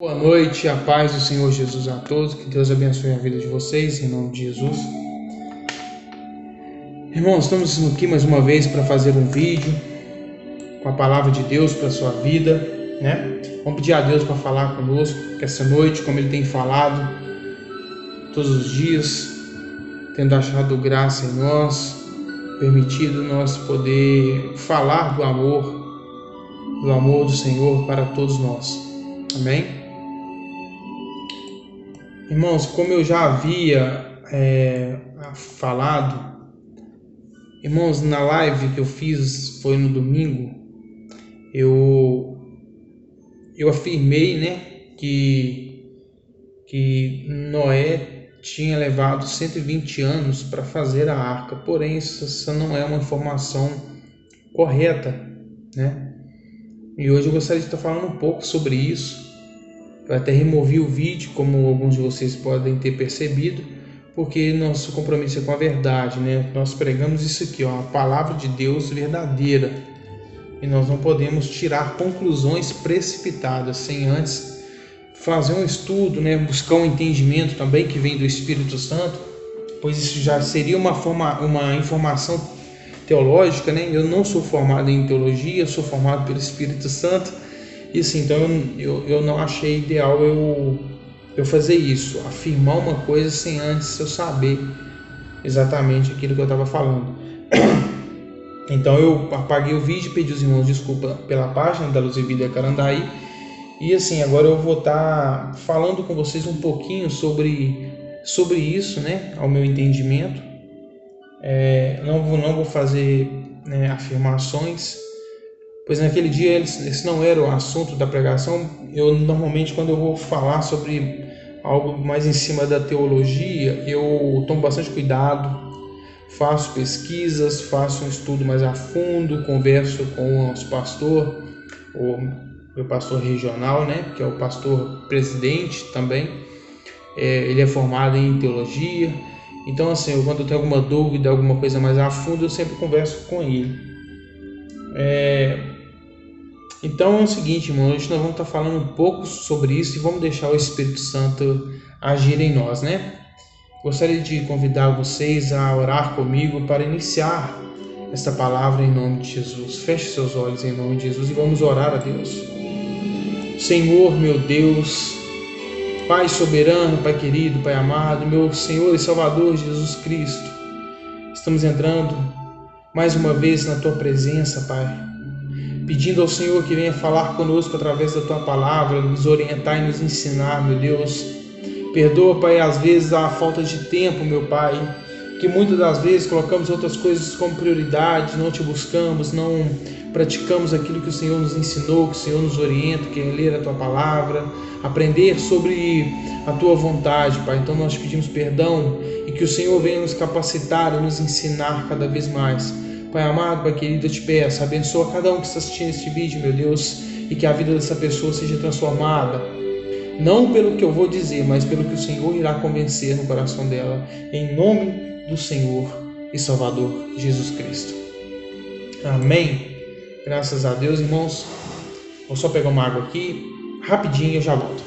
Boa noite, a paz do Senhor Jesus a todos, que Deus abençoe a vida de vocês, em nome de Jesus. Irmãos, estamos aqui mais uma vez para fazer um vídeo com a palavra de Deus para a sua vida, né? Vamos pedir a Deus para falar conosco, que essa noite, como Ele tem falado todos os dias, tendo achado graça em nós, permitido nós poder falar do amor do Senhor para todos nós. Amém? Irmãos, como eu já havia falado, irmãos, na live que eu fiz, foi no domingo, eu afirmei, né, que Noé tinha levado 120 anos para fazer a arca, porém essa não é uma informação correta, né? E hoje eu gostaria de estar falando um pouco sobre isso. Eu até removi o vídeo, como alguns de vocês podem ter percebido, porque nosso compromisso é com a verdade, né? Nós pregamos isso aqui, a palavra de Deus verdadeira. E nós não podemos tirar conclusões precipitadas sem antes fazer um estudo, né? Buscar um entendimento também que vem do Espírito Santo, pois isso já seria uma informação teológica, né? Eu não sou formado em teologia, sou formado pelo Espírito Santo. E assim, então eu não achei ideal eu fazer isso, afirmar uma coisa sem antes eu saber exatamente aquilo que eu estava falando. Então eu apaguei o vídeo, pedi aos irmãos desculpa pela página da Luz e Vida Carandaí. E assim, agora eu vou estar falando com vocês um pouquinho sobre isso, né, ao meu entendimento. Não vou fazer, né, afirmações, pois naquele dia esse não era o assunto da pregação. Eu normalmente, quando eu vou falar sobre algo mais em cima da teologia, eu tomo bastante cuidado, faço pesquisas, faço um estudo mais a fundo, converso com o nosso pastor, o meu pastor regional, né, que é o pastor presidente também. Ele é formado em teologia, então assim, quando eu tenho alguma dúvida, alguma coisa mais a fundo, eu sempre converso com ele. Então é o seguinte, irmão, hoje nós vamos estar falando um pouco sobre isso e vamos deixar o Espírito Santo agir em nós, né? Gostaria de convidar vocês a orar comigo para iniciar esta palavra em nome de Jesus. Feche seus olhos em nome de Jesus e vamos orar a Deus. Senhor, meu Deus, Pai soberano, Pai querido, Pai amado, meu Senhor e Salvador Jesus Cristo, estamos entrando mais uma vez na Tua presença, Pai, pedindo ao Senhor que venha falar conosco através da Tua palavra, nos orientar e nos ensinar, meu Deus. Perdoa, Pai, às vezes a falta de tempo, meu Pai, que muitas das vezes colocamos outras coisas como prioridade, não Te buscamos, não praticamos aquilo que o Senhor nos ensinou, que o Senhor nos orienta, que é ler a Tua palavra, aprender sobre a Tua vontade, Pai. Então nós pedimos perdão e que o Senhor venha nos capacitar e nos ensinar cada vez mais. Pai amado, Pai querido, eu Te peço, abençoa cada um que está assistindo este vídeo, meu Deus, e que a vida dessa pessoa seja transformada, não pelo que eu vou dizer, mas pelo que o Senhor irá convencer no coração dela, em nome do Senhor e Salvador Jesus Cristo. Amém. Graças a Deus, irmãos. Vou só pegar uma água aqui, rapidinho, eu já volto.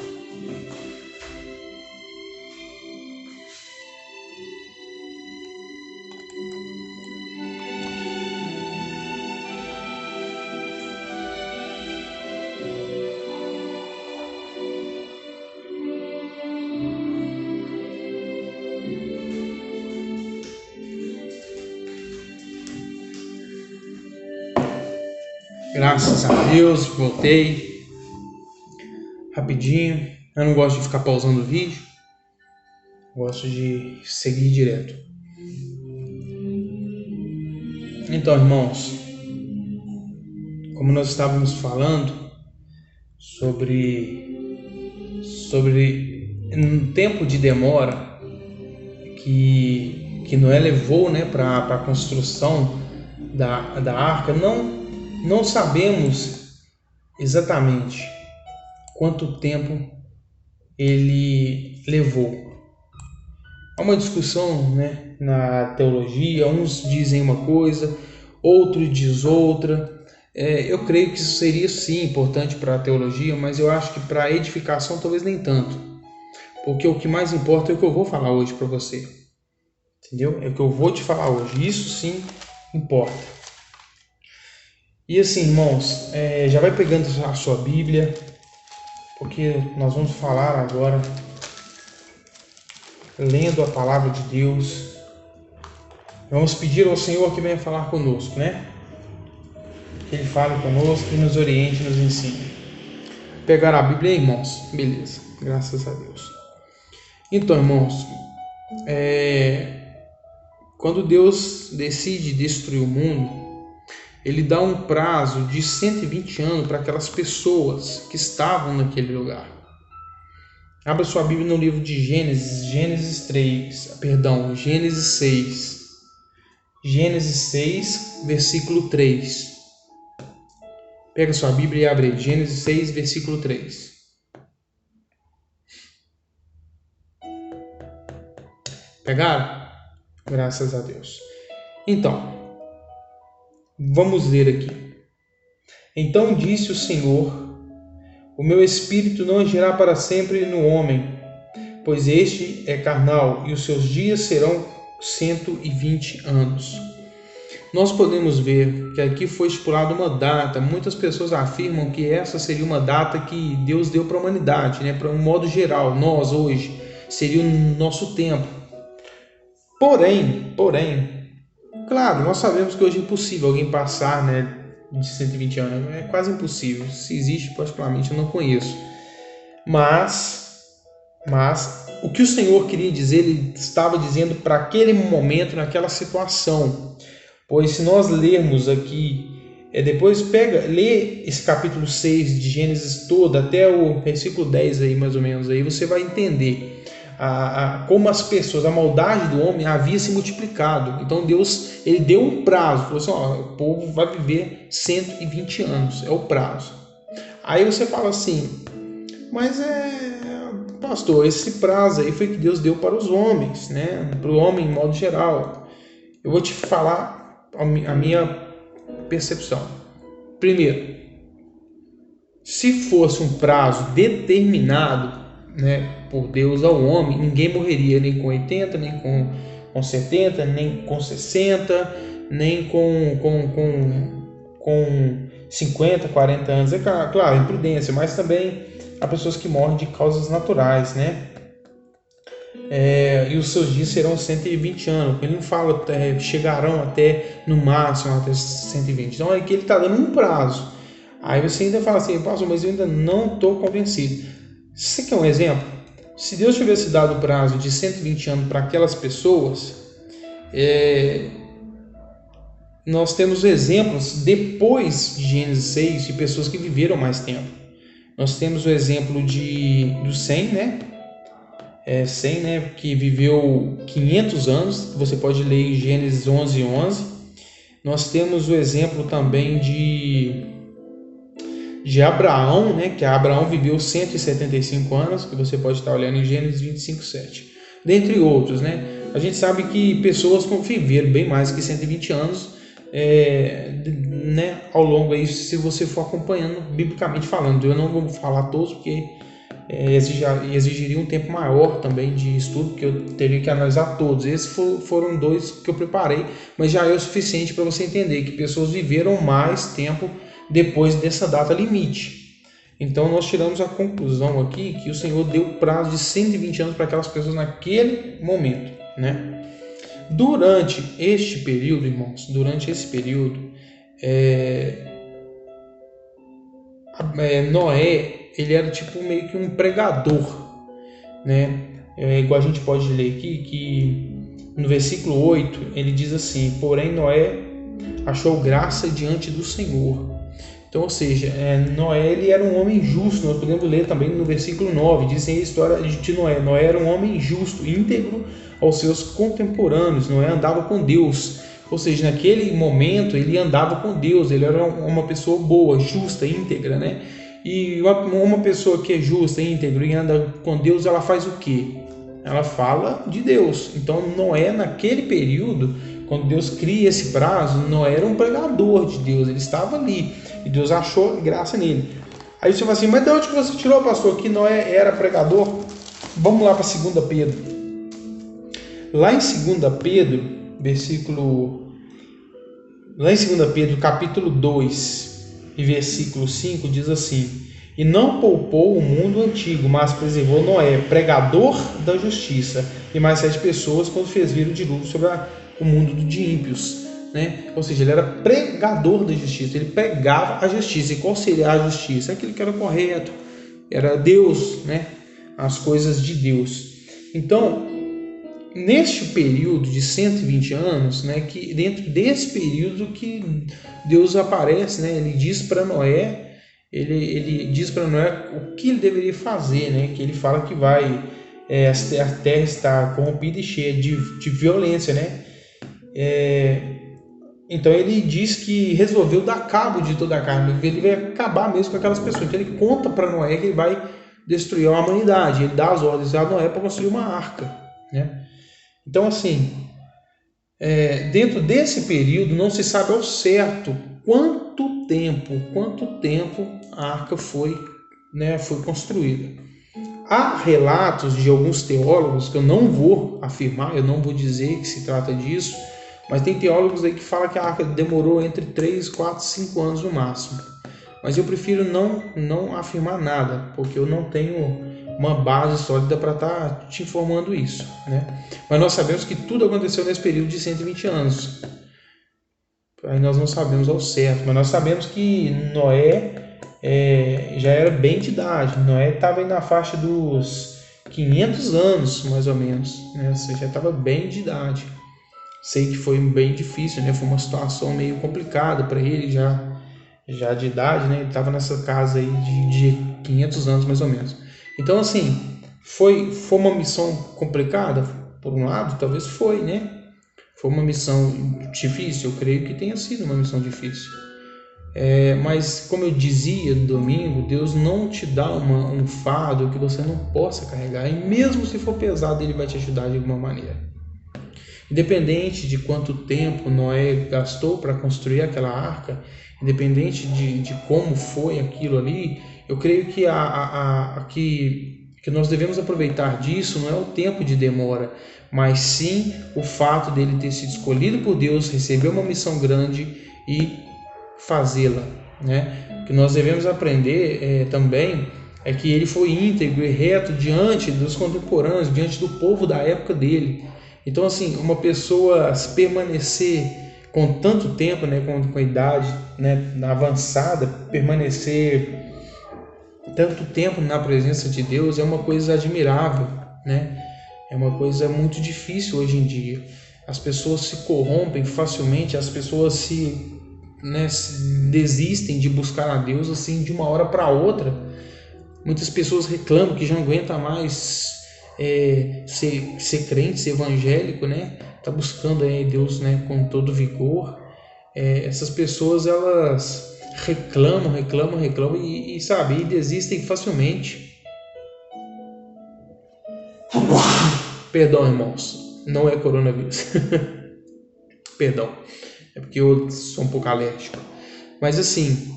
Graças a Deus, voltei rapidinho. Eu não gosto de ficar pausando o vídeo, gosto de seguir direto. Então, irmãos, como nós estávamos falando sobre um tempo de demora que Noé levou, né, para a construção da arca, não sabemos exatamente quanto tempo ele levou. Há uma discussão, né, na teologia, uns dizem uma coisa, outro diz outra. Eu creio que isso seria sim importante para a teologia, mas eu acho que para a edificação talvez nem tanto. Porque o que mais importa é o que eu vou falar hoje para você. Entendeu? É o que eu vou te falar hoje. Isso sim importa. E assim, irmãos, já vai pegando a sua Bíblia, porque nós vamos falar agora, lendo a palavra de Deus. Vamos pedir ao Senhor que venha falar conosco, né? Que Ele fale conosco, que nos oriente, nos ensine. Pegar a Bíblia, irmãos? Beleza, graças a Deus. Então, irmãos, quando Deus decide destruir o mundo, Ele dá um prazo de 120 anos para aquelas pessoas que estavam naquele lugar. Abra sua Bíblia no livro de Gênesis 6. Gênesis 6, versículo 3. Pega sua Bíblia e abre aí. Gênesis 6, versículo 3. Pegaram? Graças a Deus. Então, vamos ler aqui. Então disse o Senhor: o meu espírito não agirá para sempre no homem, pois este é carnal, e os seus dias serão 120 anos. Nós podemos ver que aqui foi estipulada uma data. Muitas pessoas afirmam que essa seria uma data que Deus deu para a humanidade, né? Para um modo geral, nós hoje, seria o nosso tempo. Porém, claro, nós sabemos que hoje é impossível alguém passar, né, de 120 anos. É quase impossível. Se existe, particularmente, eu não conheço. Mas o que o Senhor queria dizer, Ele estava dizendo para aquele momento, naquela situação. Pois se nós lermos aqui, depois lê esse capítulo 6 de Gênesis todo, até o versículo 10 aí, mais ou menos, aí você vai entender como as pessoas, a maldade do homem havia se multiplicado. Então Deus, Ele deu um prazo, falou assim, o povo vai viver 120 anos, é o prazo. Aí você fala assim, mas pastor, esse prazo aí foi que Deus deu para os homens, né? Para o homem em modo geral. Eu vou te falar a minha percepção. Primeiro, se fosse um prazo determinado, né, por Deus ao homem, ninguém morreria nem com 80, nem com 70, nem com 60, nem com 50, 40 anos. É claro, imprudência, mas também há pessoas que morrem de causas naturais, né? E os seus dias serão 120 anos. Ele não fala chegarão até no máximo até 120. Então aqui ele está dando um prazo. Aí você ainda fala assim, pastor, mas eu ainda não estou convencido. Você quer um exemplo? Se Deus tivesse dado o prazo de 120 anos para aquelas pessoas, nós temos exemplos depois de Gênesis 6 de pessoas que viveram mais tempo. Nós temos o exemplo do Sem, né? Sem, né, que viveu 500 anos, você pode ler em Gênesis 11:11. Nós temos o exemplo também de Abraão, né, que Abraão viveu 175 anos, que você pode estar olhando em Gênesis 25:7. Dentre outros, né? A gente sabe que pessoas viveram bem mais que 120 anos, né, ao longo aí, se você for acompanhando, biblicamente falando. Eu não vou falar todos, porque exigiria um tempo maior também de estudo, porque eu teria que analisar todos. Esses foram 2 que eu preparei, mas já é o suficiente para você entender que pessoas viveram mais tempo depois dessa data limite. Então nós tiramos a conclusão aqui que o Senhor deu prazo de 120 anos para aquelas pessoas naquele momento, né? Durante este período, irmãos, Noé, ele era tipo meio que um pregador, né? Igual a gente pode ler aqui, que no versículo 8 ele diz assim: porém Noé achou graça diante do Senhor. Então, ou seja, Noé, ele era um homem justo. Nós podemos ler também no versículo 9, dizem a história de Noé. Noé era um homem justo, íntegro aos seus contemporâneos. Noé andava com Deus. Ou seja, naquele momento ele andava com Deus. Ele era uma pessoa boa, justa, íntegra, né? E uma pessoa que é justa, íntegra e anda com Deus, ela faz o quê? Ela fala de Deus. Então Noé, naquele período, quando Deus cria esse prazo, Noé era um pregador de Deus, ele estava ali. E Deus achou graça nele. Aí você fala assim, mas de onde que você tirou, pastor, que Noé era pregador? Vamos lá para 2 Pedro. Lá em 2 Pedro, lá em 2 Pedro, capítulo 2, e versículo 5, diz assim: E não poupou o mundo antigo, mas preservou Noé, pregador da justiça, e mais 7 pessoas quando fez vir o dilúvio sobre o mundo de ímpios. Né? Ou seja, ele era pregador da justiça, ele pregava a justiça. E qual seria a justiça? Aquilo que era correto, era Deus, né? As coisas de Deus. Então, neste período de 120 anos, né, que dentro desse período que Deus aparece, né, ele diz para Noé, ele diz para Noé o que ele deveria fazer, né, que ele fala que vai, a terra está corrompida e cheia de violência, né, então ele diz que resolveu dar cabo de toda a carne, que ele vai acabar mesmo com aquelas pessoas. Então ele conta para Noé que ele vai destruir a humanidade, ele dá as ordens a Noé para construir uma arca, né? Então assim, dentro desse período não se sabe ao certo quanto tempo a arca foi construída. Há relatos de alguns teólogos, que eu não vou afirmar, eu não vou dizer que se trata disso, mas tem teólogos aí que falam que a arca demorou entre 3, 4, 5 anos no máximo. Mas eu prefiro não afirmar nada, porque eu não tenho uma base sólida para estar te informando isso, né? Mas nós sabemos que tudo aconteceu nesse período de 120 anos. Aí nós não sabemos ao certo, mas nós sabemos que Noé já era bem de idade. Noé estava aí na faixa dos 500 anos, mais ou menos, né? Você já estava bem de idade. Sei que foi bem difícil, né? Foi uma situação meio complicada para ele, já de idade, né? Ele estava nessa casa aí de 500 anos, mais ou menos. Então, assim, foi uma missão complicada? Por um lado, talvez foi, né? Foi uma missão difícil? Eu creio que tenha sido uma missão difícil. Mas, como eu dizia no domingo, Deus não te dá um fardo que você não possa carregar. E mesmo se for pesado, Ele vai te ajudar de alguma maneira. Independente de quanto tempo Noé gastou para construir aquela arca, independente de como foi aquilo ali, eu creio que, que nós devemos aproveitar disso não é o tempo de demora, mas sim o fato dele ter sido escolhido por Deus, receber uma missão grande e fazê-la, né? O que nós devemos aprender também é que ele foi íntegro e reto diante dos contemporâneos, diante do povo da época dele. Então, assim, uma pessoa permanecer com tanto tempo, né, com a idade, né, avançada, permanecer tanto tempo na presença de Deus é uma coisa admirável, né? É uma coisa muito difícil hoje em dia. As pessoas se corrompem facilmente, as pessoas desistem de buscar a Deus assim de uma hora para outra. Muitas pessoas reclamam que já não aguenta mais ser crente, ser evangélico, né? Tá buscando aí Deus, né, com todo vigor. Essas pessoas elas reclamam e desistem facilmente. Perdão, irmãos, não é coronavírus. Perdão, é porque eu sou um pouco alérgico. Mas assim,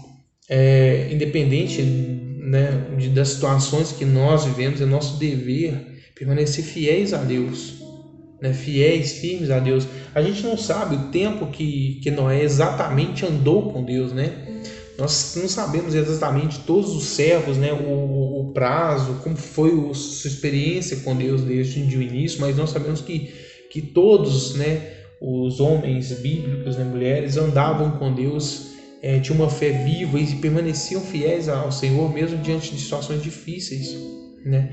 independente, né, das situações que nós vivemos, é nosso dever permanecer fiéis a Deus, né? Fiéis, firmes a Deus. A gente não sabe o tempo que Noé exatamente andou com Deus, né? Nós não sabemos exatamente todos os servos, né? O prazo, como foi a sua experiência com Deus desde o início, mas nós sabemos que todos, né, os homens bíblicos, né, mulheres, andavam com Deus, tinham uma fé viva e permaneciam fiéis ao Senhor mesmo diante de situações difíceis, né?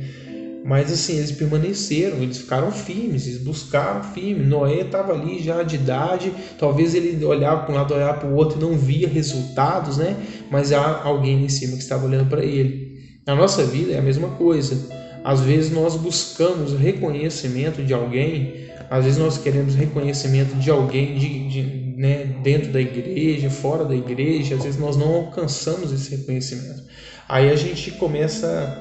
Mas assim, eles permaneceram, eles ficaram firmes, eles buscaram firme. Noé estava ali já de idade, talvez ele olhava para um lado, olhava para o outro e não via resultados, né? Mas há alguém em cima que estava olhando para ele. Na nossa vida é a mesma coisa. Às vezes nós buscamos reconhecimento de alguém, às vezes nós queremos reconhecimento de alguém né, dentro da igreja, fora da igreja, às vezes nós não alcançamos esse reconhecimento. Aí a gente começa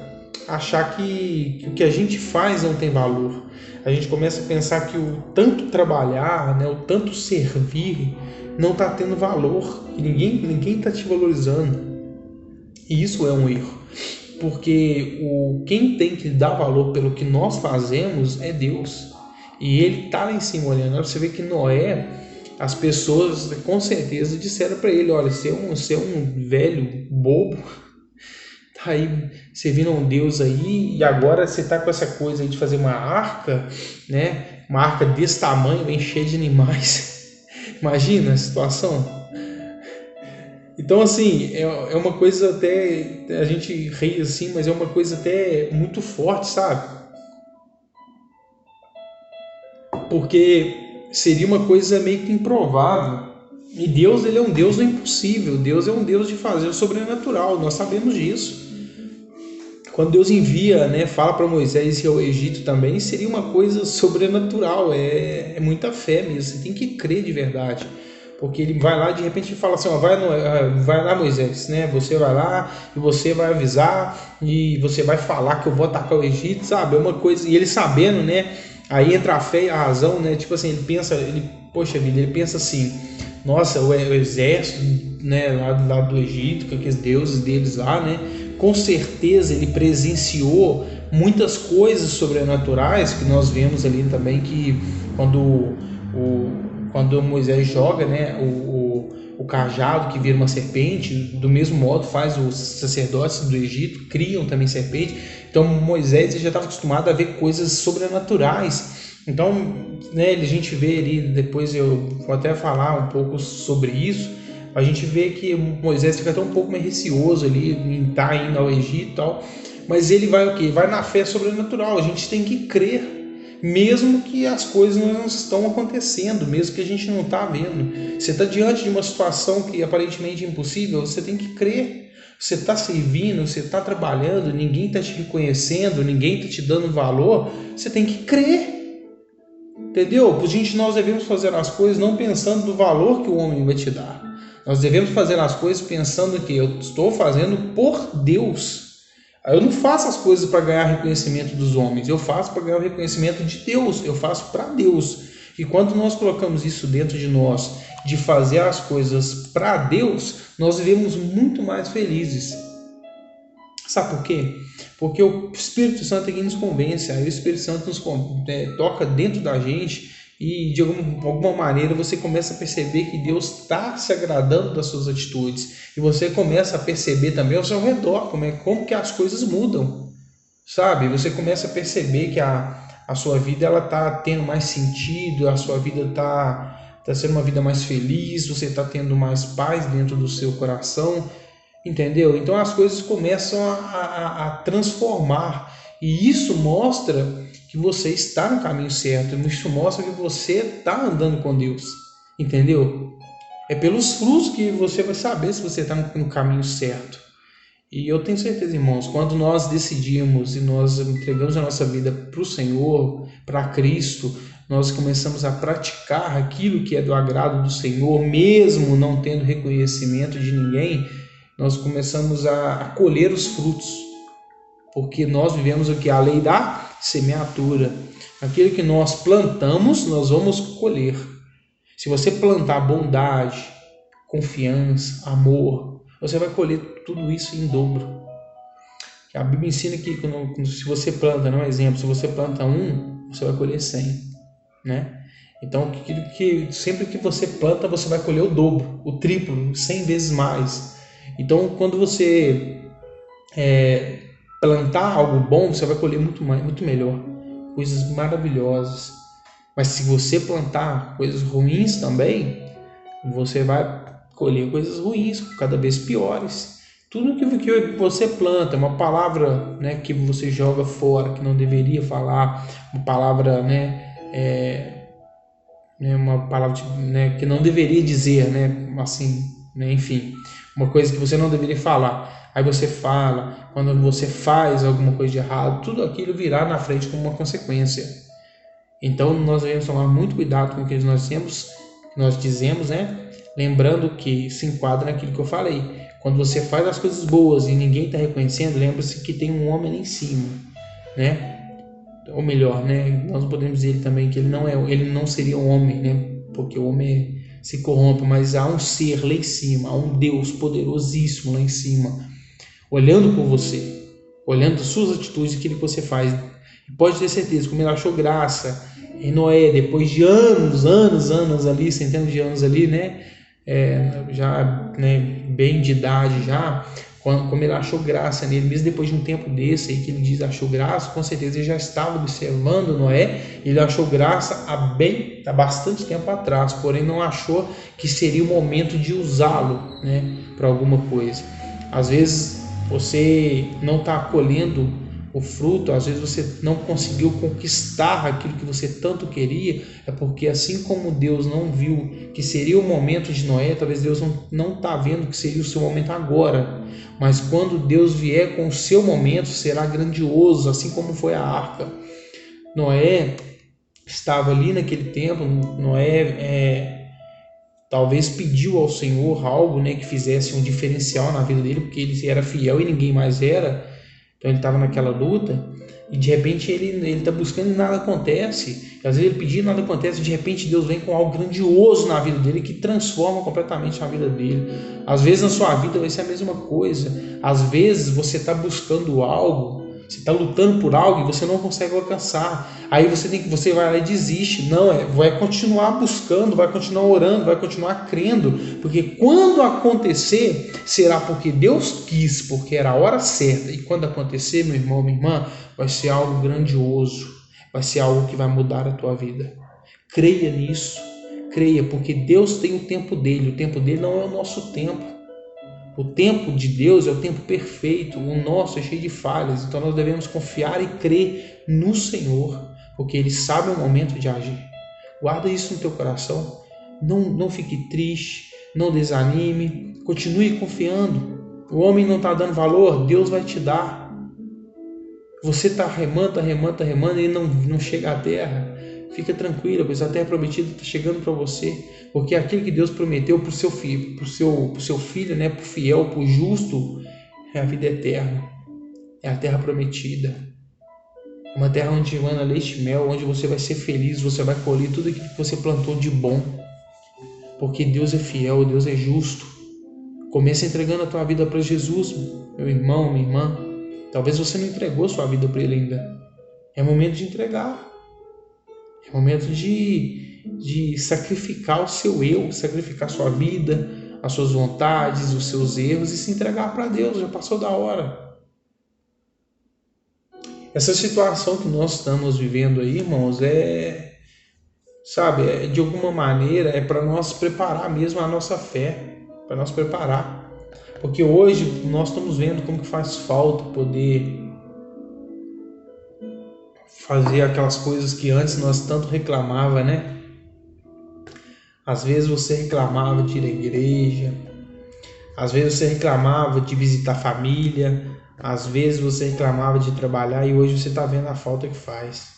achar que o que a gente faz não tem valor. A gente começa a pensar que o tanto trabalhar, né, o tanto servir, não está tendo valor, que ninguém está te valorizando. E isso é um erro, porque quem tem que dar valor pelo que nós fazemos é Deus. E Ele está lá em cima olhando. Você vê que Noé, as pessoas com certeza disseram para ele: olha, você é um velho bobo, tá aí servindo a um Deus aí, e agora você tá com essa coisa aí de fazer uma arca, né? Uma arca desse tamanho, bem cheia de animais. Imagina a situação. Então, assim, é uma coisa até, a gente ri assim, mas é uma coisa até muito forte, sabe? Porque seria uma coisa meio que improvável. E Deus, ele é um Deus do impossível. Deus é um Deus de fazer o sobrenatural. Nós sabemos disso. Quando Deus envia, né, fala para Moisés ir ao Egito também, seria uma coisa sobrenatural. É muita fé mesmo. Você tem que crer de verdade. Porque ele vai lá, de repente, e fala assim: ó, vai lá, Moisés, né? Você vai lá e você vai avisar e você vai falar que eu vou atacar o Egito, sabe? É uma coisa. E ele sabendo, né? Aí entra a fé e a razão, né? Tipo assim, poxa vida, ele pensa assim: nossa, o exército, né, lá do Egito, com aqueles deuses deles lá, né? Com certeza ele presenciou muitas coisas sobrenaturais que nós vemos ali também, que quando Moisés joga, né, o cajado que vira uma serpente, do mesmo modo faz os sacerdotes do Egito, criam também serpente. Então Moisés já estava acostumado a ver coisas sobrenaturais. Então, né, a gente vê ali, depois eu vou até falar um pouco sobre isso, a gente vê que Moisés fica até um pouco mais receoso ali em estar indo ao Egito e tal, mas ele vai o quê? Vai na fé sobrenatural. A gente tem que crer, mesmo que as coisas não estão acontecendo, mesmo que a gente não está vendo. Você está diante de uma situação que aparentemente é impossível, você tem que crer. Você está servindo, você está trabalhando, ninguém está te reconhecendo, ninguém está te dando valor, você tem que crer. Entendeu? Nós devemos fazer as coisas não pensando no valor que o homem vai te dar. Nós devemos fazer as coisas pensando que eu estou fazendo por Deus. Eu não faço as coisas para ganhar reconhecimento dos homens, eu faço para ganhar o reconhecimento de Deus, eu faço para Deus. E quando nós colocamos isso dentro de nós, de fazer as coisas para Deus, nós vivemos muito mais felizes. Sabe por quê? Porque o Espírito Santo é quem nos convence, aí o Espírito Santo toca dentro da gente e de alguma maneira você começa a perceber que Deus está se agradando das suas atitudes, e você começa a perceber também ao seu redor como que as coisas mudam, sabe? Você começa a perceber que a sua vida está tendo mais sentido, a sua vida está sendo uma vida mais feliz, você está tendo mais paz dentro do seu coração, entendeu? Então as coisas começam a transformar, e isso mostra que você está no caminho certo, isso mostra que você está andando com Deus, entendeu? É pelos frutos que você vai saber se você está no caminho certo. E eu tenho certeza, irmãos, quando nós decidimos e nós entregamos a nossa vida para o Senhor, para Cristo, nós começamos a praticar aquilo que é do agrado do Senhor, mesmo não tendo reconhecimento de ninguém, nós começamos a colher os frutos, porque nós vivemos o que? A lei da semeadura. Aquilo que nós plantamos, nós vamos colher. Se você plantar bondade, confiança, amor, você vai colher tudo isso em dobro. A Bíblia ensina que se você planta, não é um exemplo, se você planta 1, você vai colher 100, né? Então, sempre que você planta, você vai colher o dobro, o triplo, 100 vezes mais. Então, quando você plantar algo bom, você vai colher muito mais, muito melhor, coisas maravilhosas. Mas se você plantar coisas ruins também, você vai colher coisas ruins, cada vez piores. Tudo que você planta, uma palavra, né, que você joga fora, que não deveria falar, uma palavra, uma palavra, né, que não deveria dizer, né, assim, né, enfim, uma coisa que você não deveria falar. Aí você fala, quando você faz alguma coisa de errado, tudo aquilo virá na frente como uma consequência. Então nós devemos tomar muito cuidado com o que nós dizemos, né? Lembrando que se enquadra naquilo que eu falei. Quando você faz as coisas boas e ninguém está reconhecendo, lembre-se que tem um homem lá em cima, né? Ou melhor, né? Nós podemos dizer também que ele não seria um homem, né? Porque o homem se corrompe, mas há um ser lá em cima, há um Deus poderosíssimo lá em cima, olhando por você, olhando as suas atitudes e aquilo que você faz. E pode ter certeza, como ele achou graça em Noé, depois de anos ali, centenas de anos ali, né? Já, né, bem de idade já, como ele achou graça nele, mesmo depois de um tempo desse aí que ele diz achou graça, com certeza ele já estava observando Noé, ele achou graça há bastante tempo atrás, porém não achou que seria o momento de usá-lo, né, para alguma coisa. Às vezes você não está colhendo o fruto, às vezes você não conseguiu conquistar aquilo que você tanto queria, é porque assim como Deus não viu que seria o momento de Noé, talvez Deus não está vendo que seria o seu momento agora, mas quando Deus vier com o seu momento, será grandioso, assim como foi a arca. Noé estava ali naquele tempo, Noé talvez pediu ao Senhor algo, né, que fizesse um diferencial na vida dele, porque ele era fiel e ninguém mais era. Então ele estava naquela luta e de repente ele está buscando e nada acontece. Às vezes ele pediu e nada acontece, de repente Deus vem com algo grandioso na vida dele que transforma completamente a vida dele. Às vezes na sua vida vai ser a mesma coisa. Às vezes você está buscando algo, você está lutando por algo e você não consegue alcançar. Aí você vai lá e desiste. Não, vai continuar buscando, vai continuar orando, vai continuar crendo, porque quando acontecer, será porque Deus quis, porque era a hora certa. E quando acontecer, meu irmão, minha irmã, vai ser algo grandioso, vai ser algo que vai mudar a tua vida. Creia nisso, creia, porque Deus tem o tempo dele não é o nosso tempo. O tempo de Deus é o tempo perfeito, o nosso é cheio de falhas, então nós devemos confiar e crer no Senhor, porque Ele sabe o momento de agir. Guarda isso no teu coração, não fique triste, não desanime, continue confiando. O homem não está dando valor, Deus vai te dar. Você está remando e não chega à terra. Fica tranquilo, pois a terra prometida está chegando para você, porque aquilo que Deus prometeu para o seu filho, né, para o fiel, para o justo, é a vida eterna, é a terra prometida, é uma terra onde emana leite e mel, onde você vai ser feliz, você vai colher tudo aquilo que você plantou de bom, porque Deus é fiel, Deus é justo. Comece entregando a tua vida para Jesus, meu irmão, minha irmã. Talvez você não entregou sua vida para Ele ainda. É momento de entregar. É momento de sacrificar o seu eu, sacrificar sua vida, as suas vontades, os seus erros e se entregar para Deus. Já passou da hora. Essa situação que nós estamos vivendo aí, irmãos, de alguma maneira é para nós preparar mesmo a nossa fé, para nós preparar. Porque hoje nós estamos vendo como que faz falta poder fazer aquelas coisas que antes nós tanto reclamava, né? Às vezes você reclamava de ir à igreja, às vezes você reclamava de visitar a família, às vezes você reclamava de trabalhar e hoje você está vendo a falta que faz.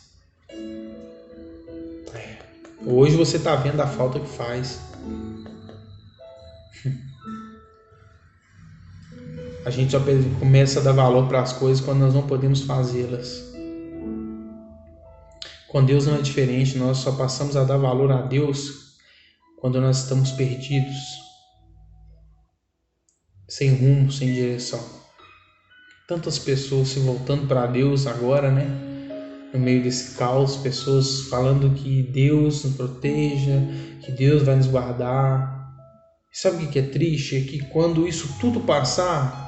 Hoje você está vendo a falta que faz. A gente só começa a dar valor para as coisas quando nós não podemos fazê-las. Com Deus não é diferente, nós só passamos a dar valor a Deus quando nós estamos perdidos, sem rumo, sem direção. Tantas pessoas se voltando para Deus agora, né? No meio desse caos, pessoas falando que Deus nos proteja, que Deus vai nos guardar. E sabe o que é triste? É que quando isso tudo passar,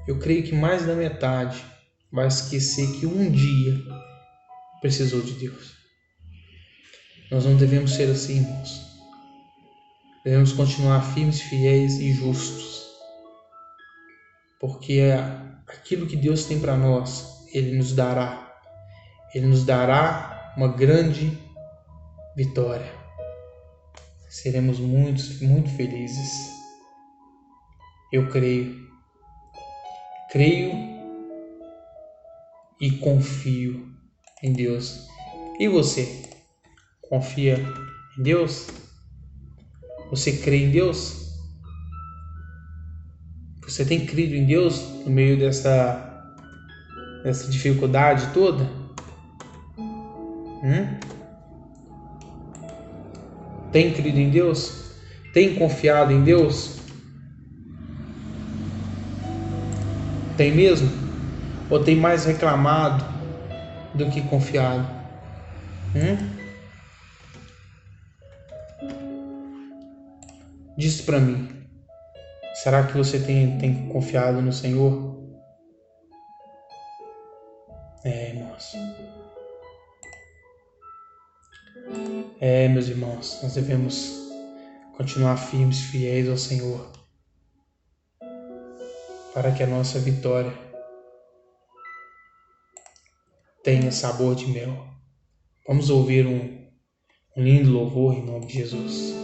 eu creio que mais da metade vai esquecer que um dia precisou de Deus. Nós não devemos ser assim, irmãos. Devemos continuar firmes, fiéis e justos. Porque aquilo que Deus tem para nós, Ele nos dará. Ele nos dará uma grande vitória. Seremos muito, muito felizes. Eu creio. Creio e confio em Deus. E você? Confia em Deus? Você crê em Deus? Você tem crido em Deus no meio dessa dificuldade toda? Tem crido em Deus? Tem confiado em Deus? Tem mesmo? Ou tem mais reclamado do que confiado? Diz para mim. Será que você tem confiado no Senhor? Irmãos. Meus irmãos, nós devemos continuar firmes, fiéis ao Senhor, para que a nossa vitória tenha sabor de mel. Vamos ouvir um lindo louvor em nome de Jesus.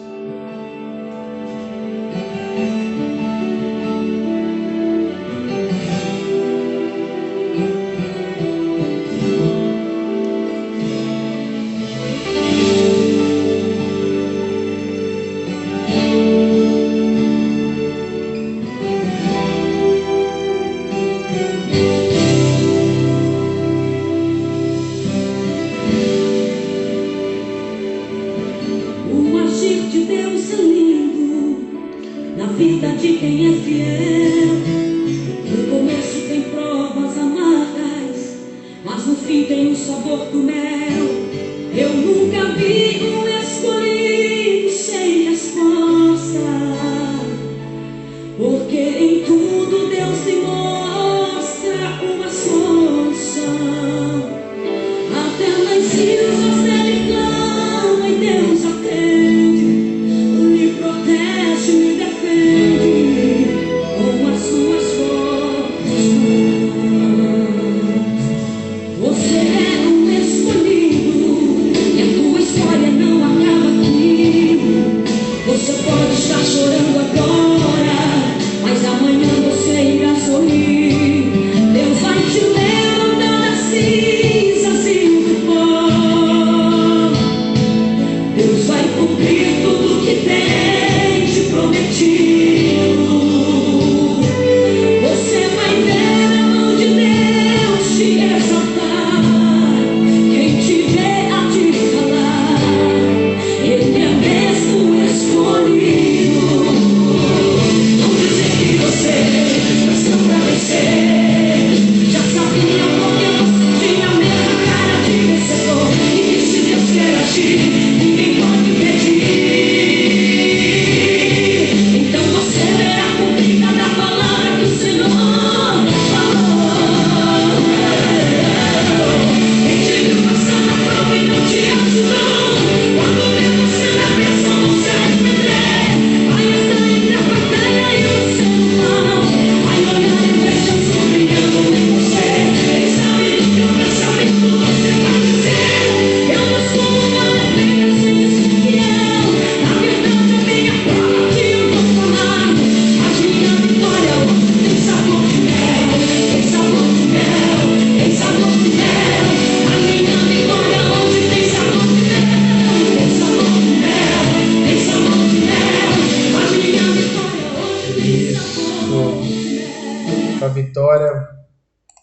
A vitória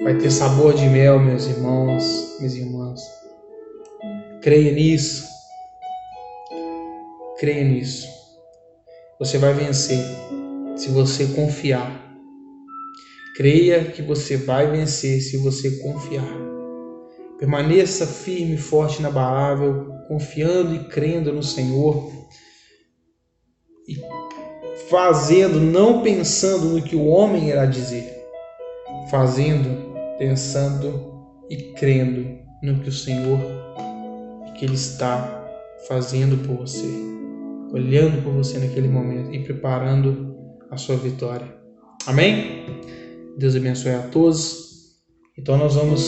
vai ter sabor de mel, meus irmãos, minhas irmãs. Creia nisso. Creia nisso. Você vai vencer se você confiar. Creia que você vai vencer se você confiar. Permaneça firme e forte, inabalável, confiando e crendo no Senhor e fazendo, não pensando no que o homem irá dizer, fazendo, pensando e crendo no que o Senhor, que Ele está fazendo por você, olhando por você naquele momento e preparando a sua vitória. Amém? Deus abençoe a todos. Então nós vamos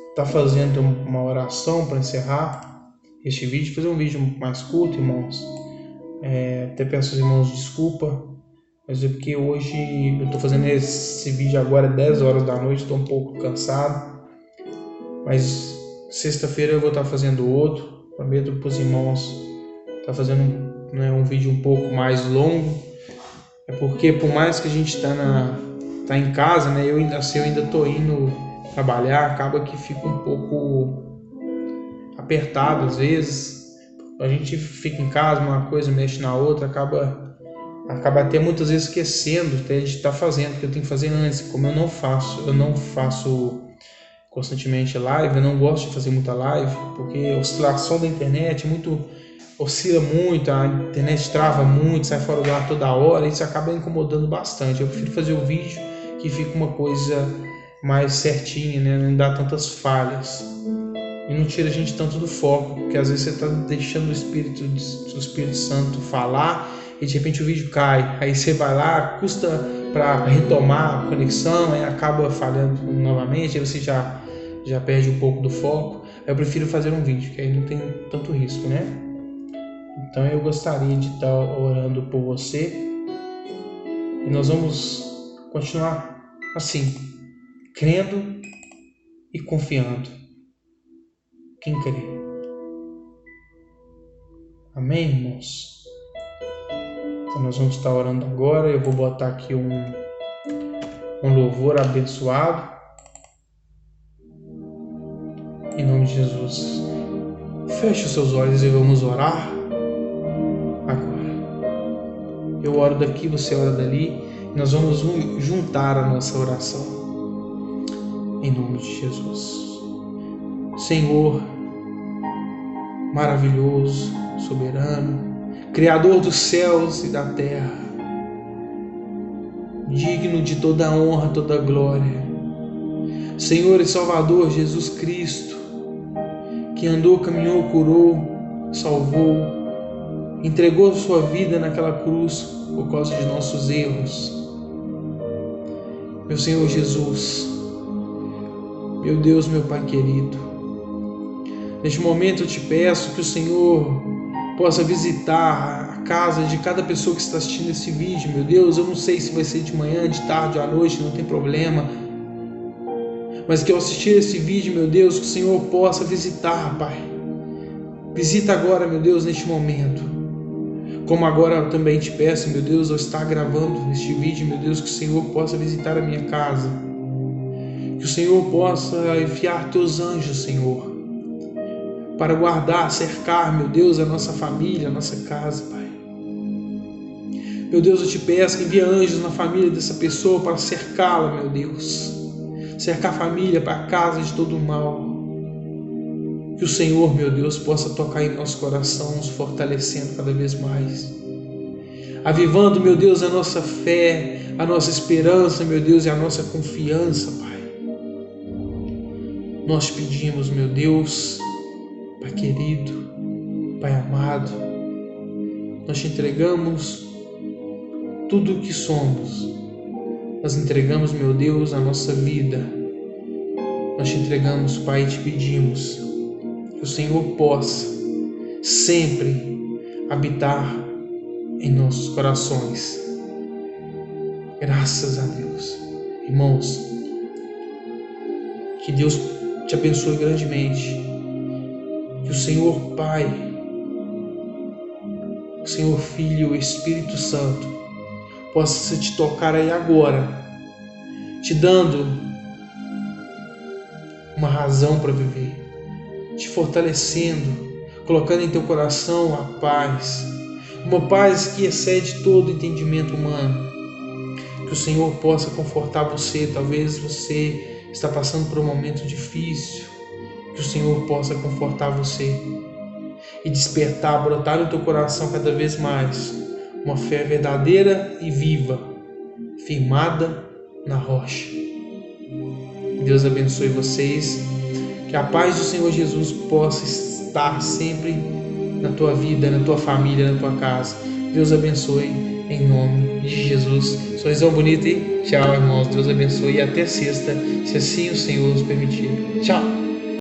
estar fazendo uma oração para encerrar este vídeo, fazer um vídeo mais curto, irmãos. Até peço aos irmãos desculpa, mas é porque hoje eu estou fazendo esse vídeo agora 10 horas da noite, estou um pouco cansado, mas sexta-feira eu vou estar fazendo outro. Prometo para os irmãos estar fazendo um vídeo um pouco mais longo, porque por mais que a gente está tá em casa, né? Eu ainda tô indo trabalhar, acaba que fica um pouco apertado às vezes. A gente fica em casa, uma coisa mexe na outra, acaba até muitas vezes esquecendo até de estar fazendo, porque eu tenho que fazer antes. Como eu não faço constantemente live, eu não gosto de fazer muita live, porque a oscilação da internet oscila muito, a internet trava muito, sai fora do ar toda hora, isso acaba incomodando bastante. Eu prefiro fazer o vídeo que fica uma coisa mais certinha, né? Não dá tantas falhas e não tira a gente tanto do foco, porque às vezes você está deixando o Espírito Santo falar e de repente o vídeo cai, aí você vai lá, custa para retomar a conexão, aí acaba falhando novamente, aí você já perde um pouco do foco. Eu prefiro fazer um vídeo, que aí não tem tanto risco, né? Então eu gostaria de estar orando por você e nós vamos continuar assim, crendo e confiando. Quem crê? Amém, irmãos? Então nós vamos estar orando agora. Eu vou botar aqui um louvor abençoado. Em nome de Jesus. Feche os seus olhos e vamos orar agora. Eu oro daqui, você ora dali. E nós vamos juntar a nossa oração. Em nome de Jesus. Senhor, maravilhoso, soberano, Criador dos céus e da terra, digno de toda a honra, toda a glória, Senhor e Salvador Jesus Cristo, que andou, caminhou, curou, salvou, entregou sua vida naquela cruz por causa de nossos erros. Meu Senhor Jesus, meu Deus, meu Pai querido, neste momento eu te peço que o Senhor possa visitar a casa de cada pessoa que está assistindo esse vídeo. Meu Deus, eu não sei se vai ser de manhã, de tarde ou à noite, não tem problema. Mas que ao assistir esse vídeo, meu Deus, que o Senhor possa visitar, Pai. Visita agora, meu Deus, neste momento. Como agora eu também te peço, meu Deus, ao estar gravando este vídeo, meu Deus, que o Senhor possa visitar a minha casa. Que o Senhor possa enviar teus anjos, Senhor, para guardar, cercar, meu Deus, a nossa família, a nossa casa, Pai. Meu Deus, eu te peço que envie anjos na família dessa pessoa para cercá-la, meu Deus. Cercar a família para a casa de todo o mal. Que o Senhor, meu Deus, possa tocar em nosso coração, nos fortalecendo cada vez mais. Avivando, meu Deus, a nossa fé, a nossa esperança, meu Deus, e a nossa confiança, Pai. Nós te pedimos, meu Deus, Pai querido, Pai amado, nós te entregamos tudo o que somos. Nós entregamos, meu Deus, a nossa vida. Nós te entregamos, Pai, e te pedimos que o Senhor possa sempre habitar em nossos corações. Graças a Deus. Irmãos, que Deus te abençoe grandemente. Que o Senhor Pai, o Senhor Filho e o Espírito Santo possa te tocar aí agora, te dando uma razão para viver, te fortalecendo, colocando em teu coração a paz, uma paz que excede todo entendimento humano. Que o Senhor possa confortar você. Talvez você está passando por um momento difícil. Que o Senhor possa confortar você e despertar, brotar no teu coração cada vez mais uma fé verdadeira e viva, firmada na rocha. Deus abençoe vocês. Que a paz do Senhor Jesus possa estar sempre na tua vida, na tua família, na tua casa. Deus abençoe em nome de Jesus. Sorrisão bonito e tchau, irmãos. Deus abençoe e até sexta, se assim o Senhor nos permitir. Tchau.